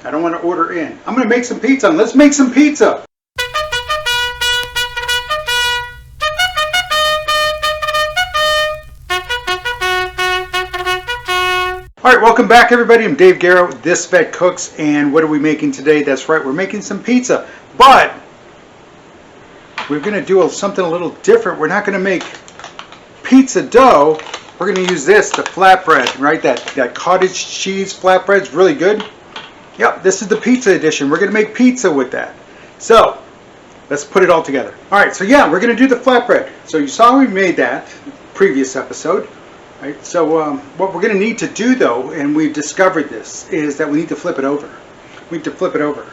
I don't want to order in. I'm going to make some pizza. Let's make some pizza. All right, welcome back everybody. I'm Dave Garrow, This Vet Cooks, and what are we making today? That's right, we're making some pizza, but we're going to do something a little different. We're not going to make pizza dough. We're going to use this, the flatbread, right? That cottage cheese flatbread is really good. Yep, this is the pizza edition. We're going to make pizza with that. So let's put it all together. All right, so yeah, we're going to do the flatbread. So you saw we made that previous episode. Right, so what we're going to need to do though, and we've discovered this, is that we need to flip it over. We need to flip it over,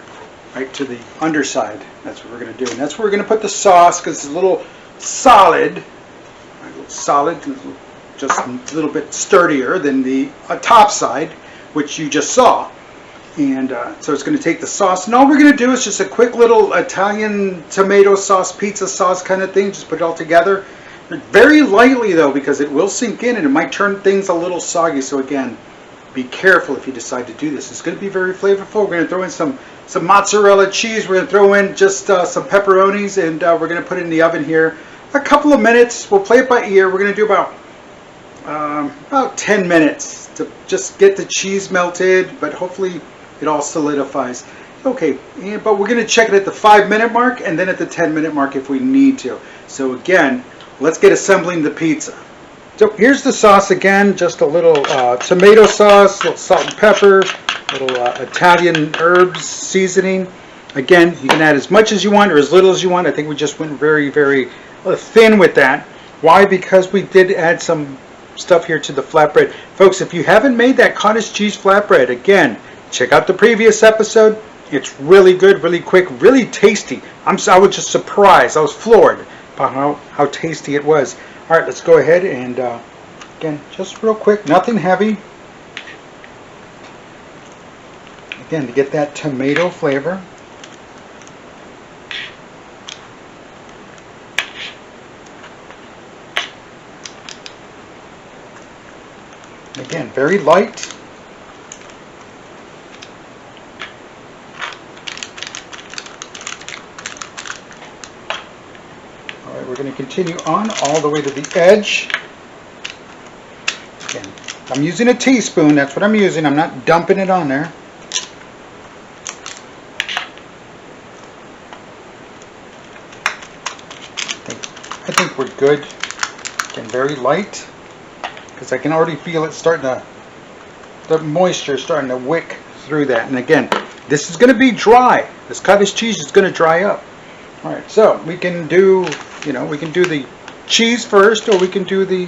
right, to the underside. That's what we're going to do. And that's where we're going to put the sauce, because it's a little solid, right, a little solid, just a little bit sturdier than the top side, which you just saw. And so it's going to take the sauce. And all we're going to do is just a quick little Italian tomato sauce, pizza sauce kind of thing. Just put it all together. Very lightly though, because it will sink in and it might turn things a little soggy. So again, be careful if you decide to do this. It's going to be very flavorful. We're going to throw in some mozzarella cheese. We're going to throw in just some pepperonis, and we're going to put it in the oven here a couple of minutes. We'll play it by ear. We're going to do about 10 minutes to just get the cheese melted, but hopefully it all solidifies. Okay, but we're going to check it at the 5-minute mark and then at the 10-minute mark if we need to. So again, let's get assembling the pizza. So here's the sauce again, just a little tomato sauce, a little salt and pepper, a little Italian herbs seasoning. Again, you can add as much as you want or as little as you want. I think we just went very, very thin with that. Why? Because we did add some stuff here to the flatbread. Folks, if you haven't made that cottage cheese flatbread, again, check out the previous episode. It's really good, really quick, really tasty. I was just surprised. I was floored about how tasty it was. All right, let's go ahead and again, just real quick, nothing heavy. Again, to get that tomato flavor. Again, very light. We're going to continue on all the way to the edge. Again, I'm using a teaspoon. That's what I'm using. I'm not dumping it on there. I think we're good. Again, very light, because I can already feel it starting to, the moisture starting to wick through that. And again, this is going to be dry. This cottage cheese is going to dry up. All right, so we can do, we can do the cheese first, or we can do the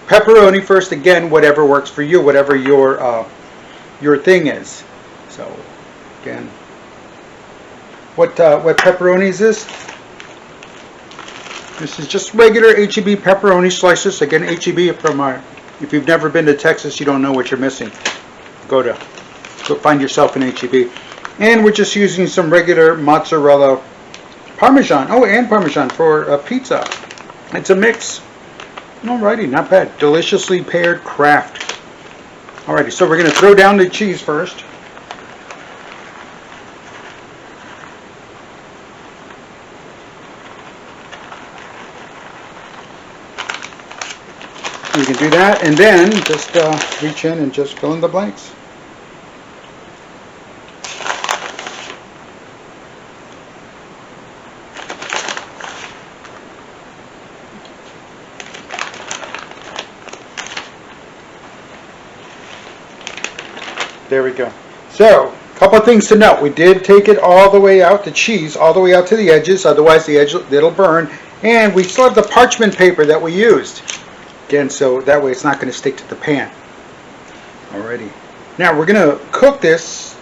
pepperoni first. Again, whatever works for you, whatever your thing is. So, again, what pepperoni is this? This is just regular H-E-B pepperoni slices. Again, H-E-B if you've never been to Texas, you don't know what you're missing. Go find yourself an H-E-B. And we're just using some regular mozzarella. Parmesan, and Parmesan for pizza. It's a mix. Alrighty, not bad. Deliciously paired craft. Alrighty, so we're going to throw down the cheese first. You can do that, and then just reach in and just fill in the blanks. There we go. So, a couple of things to note. We did take it all the way out, the cheese, all the way out to the edges, otherwise the edge, it'll burn. And we still have the parchment paper that we used. Again, so that way it's not going to stick to the pan. Alrighty. Now we're going to cook this,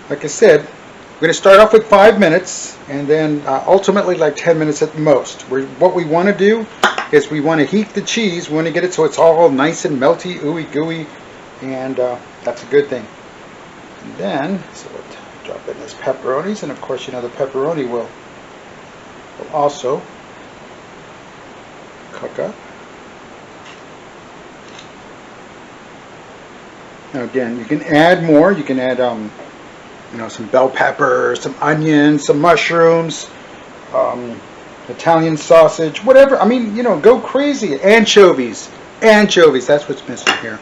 like I said, we're going to start off with 5 minutes, and then ultimately like 10 minutes at the most. What we want to do is we want to heat the cheese. We want to get it so it's all nice and melty, ooey gooey, and that's a good thing. And then, so we'll drop in those pepperonis, and of course, the pepperoni will also cook up. Now again, you can add more. You can add You know, some bell pepper, some onions, some mushrooms, Italian sausage, whatever. I mean, you know, go crazy. Anchovies. Anchovies, that's what's missing here.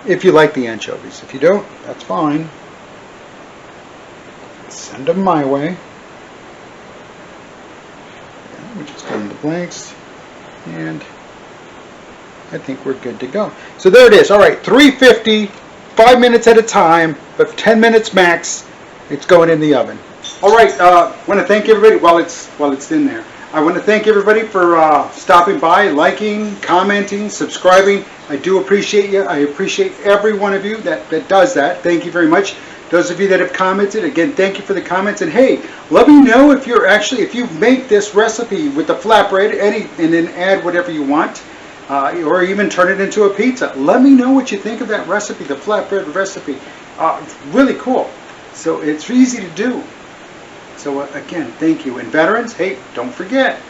If you like the anchovies. If you don't, that's fine. Send them my way. Yeah, we just fill in the blanks. And I think we're good to go. So there it is. All right, 350, 5 minutes at a time, but 10 minutes max. It's going in the oven. All right, I want to thank everybody while it's in there. I want to thank everybody for stopping by, liking, commenting, subscribing. I do appreciate you. I appreciate every one of you that does that. Thank you very much. Those of you that have commented, again, thank you for the comments. And hey, let me know if you make this recipe with the flatbread, and then add whatever you want, or even turn it into a pizza. Let me know what you think of that recipe, the flatbread recipe. Really cool. So it's easy to do. So again, thank you. And veterans, hey, don't forget,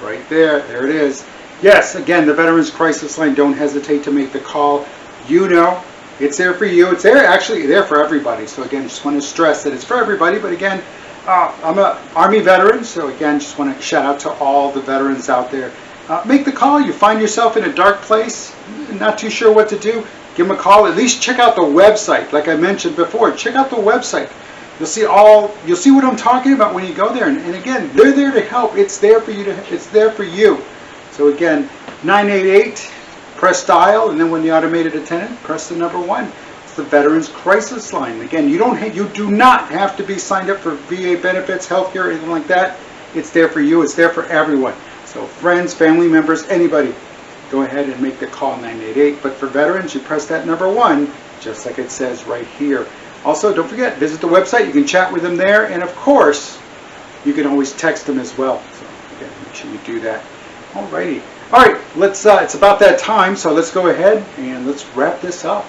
right there it is. Yes, again, the Veterans Crisis Line, don't hesitate to make the call. You know, it's there for you. It's there, actually there for everybody. So again, just want to stress that it's for everybody. But again, I'm an Army veteran, so again, just want to shout out to all the veterans out there. Make the call. You find yourself in a dark place, not too sure what to do, give them a call. At least check out the website. Like I mentioned before, check out the website. You'll see what I'm talking about when you go there. And again, they're there to help. It's there for you it's there for you. So again, 988, press dial, and then when the automated attendant, press the number 1. It's the Veterans Crisis Line. Again, you do not have to be signed up for VA benefits, healthcare, or anything like that. It's there for you. It's there for everyone. So friends, family members, anybody, go ahead and make the call, 988. But for veterans, you press that number 1, just like it says right here. Also, don't forget, visit the website. You can chat with them there. And of course, you can always text them as well. So again, make sure you do that. Alrighty. Alright, it's about that time, so let's go ahead and let's wrap this up.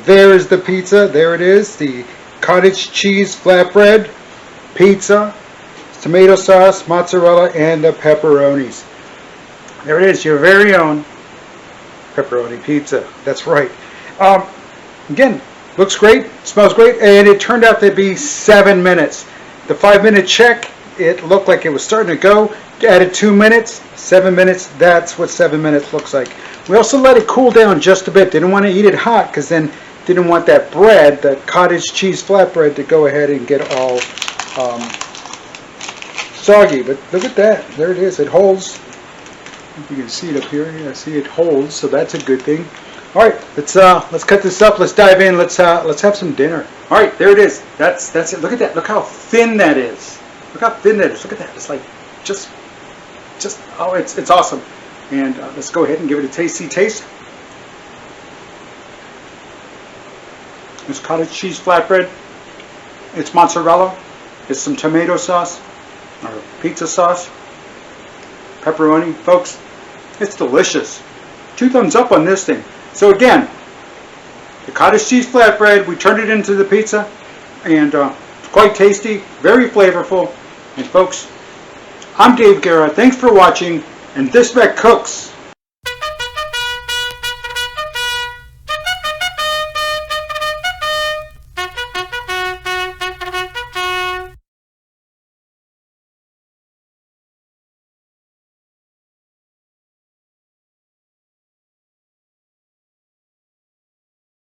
There's the pizza. There it is. The cottage cheese flatbread pizza, tomato sauce, mozzarella, and the pepperonis. There it is, your very own pepperoni pizza. That's right. Again, looks great, smells great, and it turned out to be 7 minutes. The 5-minute check, it looked like it was starting to go. Added 2 minutes, 7 minutes. That's what 7 minutes looks like. We also let it cool down just a bit. Didn't want to eat it hot because then didn't want that bread, that cottage cheese flatbread, to go ahead and get all soggy. But look at that. There it is. It holds. If you can see it up here. Yeah, see, it holds. So that's a good thing. All right, let's cut this up. Let's dive in. Let's have some dinner. All right, there it is. That's it. Look at that. Look how thin that is. Look how thin that is. Look at that. It's like just oh, it's awesome. And let's go ahead and give it a tasty taste. It's cottage cheese flatbread. It's mozzarella. It's some tomato sauce or pizza sauce. Pepperoni, folks. It's delicious. 2 thumbs up on this thing. So again, the cottage cheese flatbread, we turned it into the pizza, and it's quite tasty, very flavorful. And folks, I'm Dave Guerra. Thanks for watching, and This Vet Cooks.